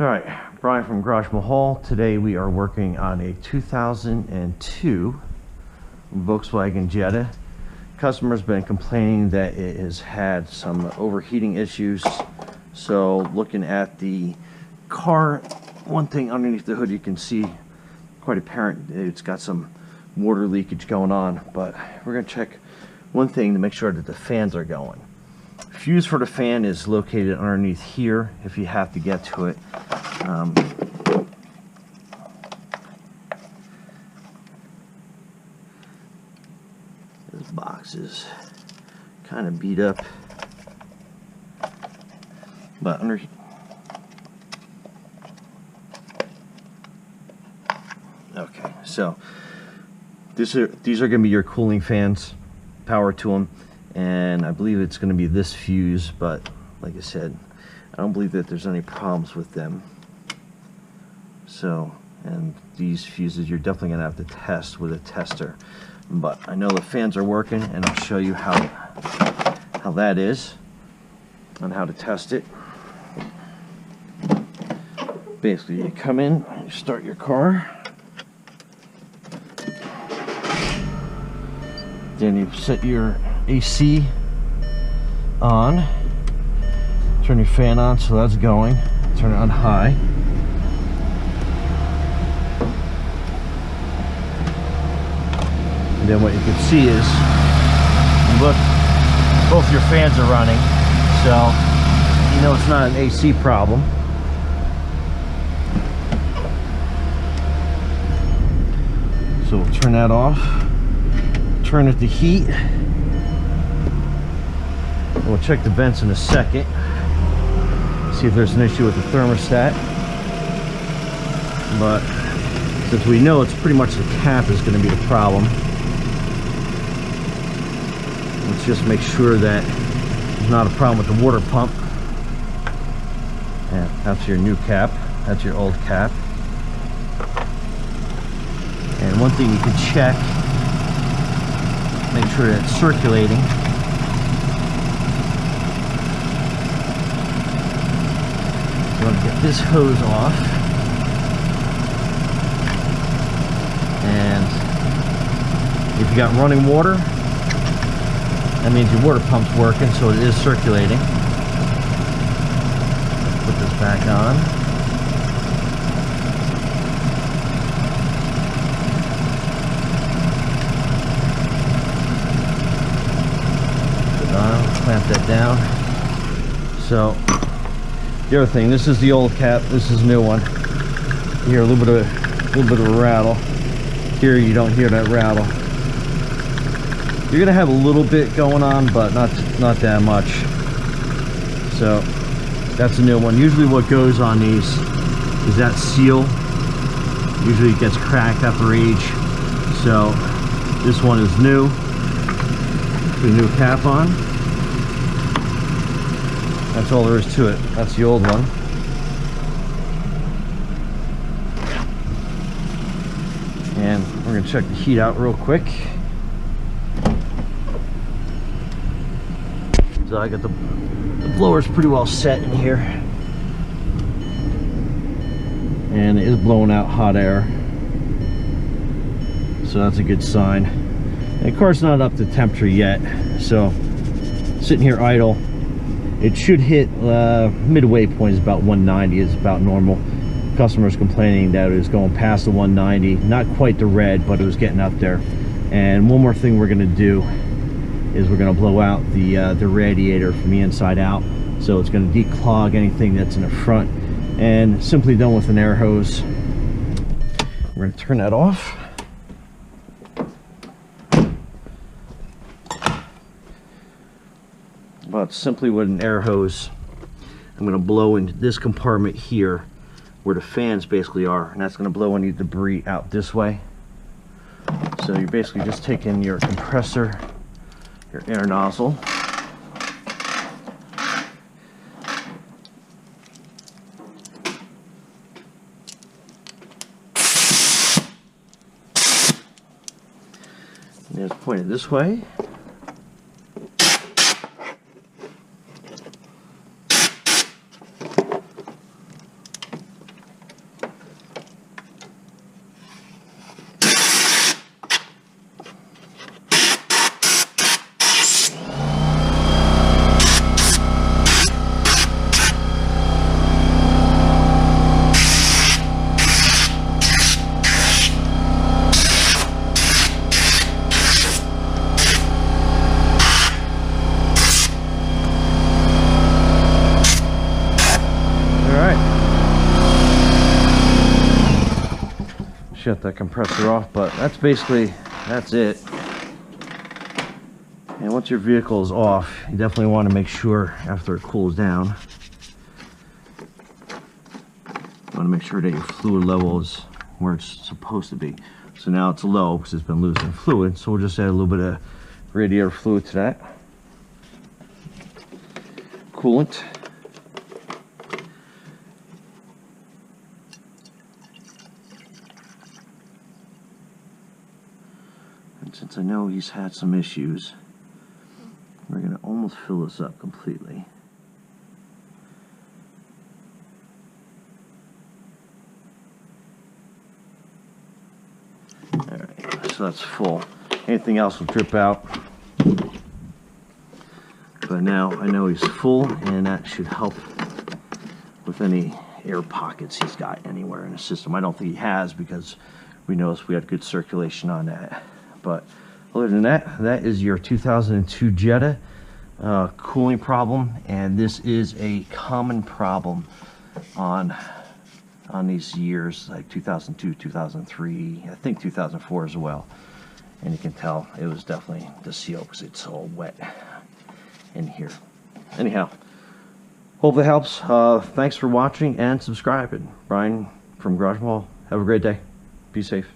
Alright, Brian from Garage Mahal. Today we are working on a 2002 Volkswagen Jetta. Customer's been complaining that it has had some overheating issues. So looking at the car, one thing underneath the hood you can see quite apparent, it's got some water leakage going on, but we're going to check one thing to make sure that the fans are going. Fuse for the fan is located underneath here if you have to get to it. This box is kind of beat up, but under okay, so these are going to be your cooling fans, power to them, and I believe it's going to be this fuse, but like I said, I don't believe that there's any problems with them. So, and these fuses you're definitely going to have to test with a tester, but I know the fans are working, and I'll show you how that is and how to test it. Basically, you come in, you start your car, then you set your AC on, turn your fan on, so that's going, turn it on high. And then what you can see is, look, both your fans are running, so you know it's not an AC problem. So we'll turn that off, turn it to heat, and we'll check the vents in a second, see if there's an issue with the thermostat. But since we know it's pretty much the cap is going to be the problem, let's just make sure that there's not a problem with the water pump. And that's your new cap, that's your old cap. And one thing you can check, make sure that it's circulating. So I'm going to get this hose off, and if you got running water, that means your water pump's working, so it is circulating. Put this back on. Clamp that down. So the other thing, this is the old cap, this is the new one. You hear a little bit of a rattle. Here you don't hear that rattle. You're gonna have a little bit going on, but not that much. So that's a new one. Usually what goes on these is that seal. Usually it gets cracked after age. So this one is new. Put a new cap on. That's all there is to it. That's the old one. And we're going to check the heat out real quick. So I got the blowers pretty well set in here. And it is blowing out hot air. So that's a good sign. And of course, not up to temperature yet. So sitting here idle. It should hit midway point is about 190 is about normal. Customers complaining that it was going past the 190, not quite the red, but it was getting up there. And one more thing we're going to do is we're going to blow out the radiator from the inside out, so it's going to declog anything that's in the front, and simply done with an air hose. We're going to turn that off. But simply with an air hose, I'm going to blow into this compartment here where the fans basically are, and that's going to blow any debris out this way. So you're basically just taking your compressor, your air nozzle, and it's pointed this way. shut that compressor off, but that's it. And once your vehicle is off, you definitely want to make sure after it cools down, you want to make sure that your fluid level is where it's supposed to be. So now it's low because it's been losing fluid, so we'll just add a little bit of radiator fluid to that. Coolant. And since I know he's had some issues, we're going to almost fill this up completely. Alright, so that's full. Anything else will drip out. But now I know he's full, and that should help with any air pockets he's got anywhere in the system. I don't think he has, because we noticed we had good circulation on that. But other than that, that is your 2002 Jetta cooling problem, and this is a common problem on these years, like 2002, 2003, I think 2004 as well. And you can tell it was definitely the seal because it's all wet in here. Anyhow, hope that helps. Thanks for watching and subscribing. Brian from Garage Mall. Have a great day. Be safe.